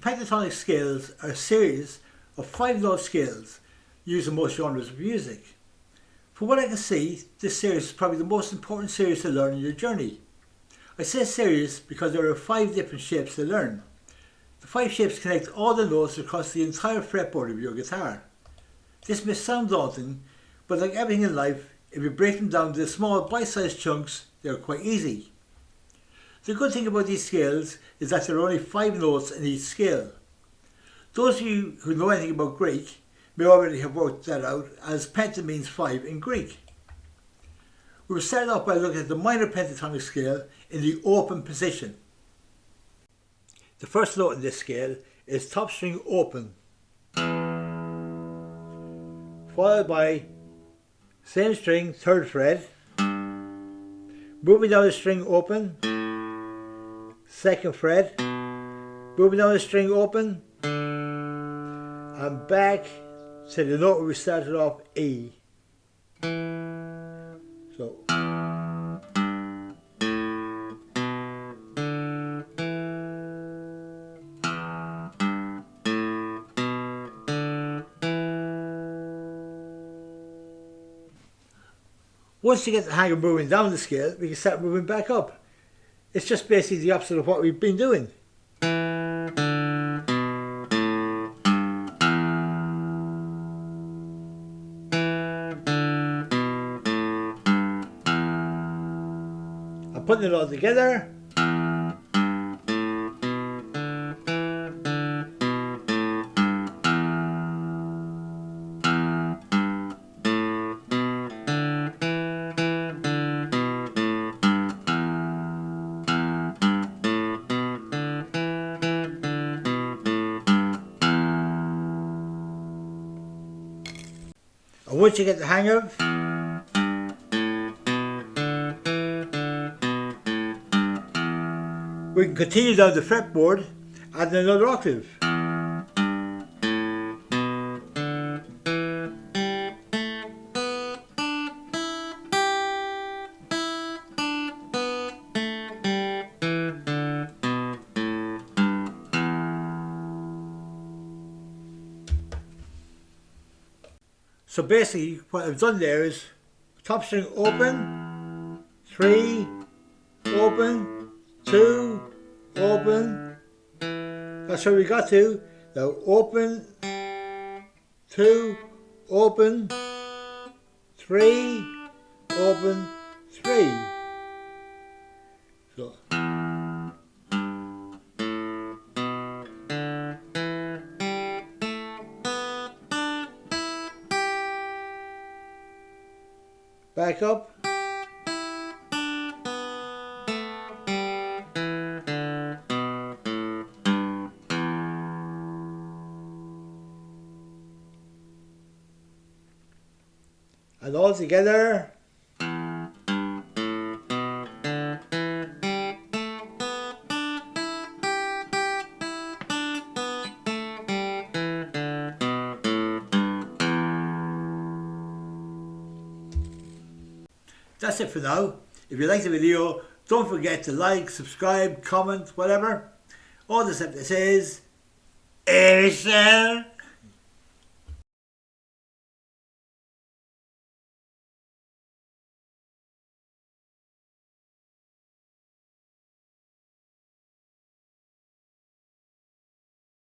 pentatonic scales are a series of 5-note scales used in most genres of music. From what I can see, this series is probably the most important series to learn in your journey. I say series because there are 5 different shapes to learn. The 5 shapes connect all the notes across the entire fretboard of your guitar. This may sound daunting, but like everything in life, if you break them down into small bite-sized chunks, they are quite easy. The good thing about these scales is that there are only 5 notes in each scale. Those of you who know anything about Greek may already have worked that out, as penta means 5 in Greek. We will start off by looking at the minor pentatonic scale in the open position. The first note in this scale is top string open, followed by same string 3rd fret, moving down the string open, 2nd fret, moving down the string open, and back to the note where we started off, E. So once you get the hang of moving down the scale, we can start moving back up. It's just basically the opposite of what we've been doing. I'm putting it all together. And once you get the hang of, we can continue down the fretboard, adding another octave. So basically what I've done there is top string open, 3, open, 2, open. That's where we got to. Now open, 2, open, 3, open, 3. So back up. And all together. That's it for now. If you liked the video, don't forget to like, subscribe, comment, whatever. All that's left to say is, Airshell!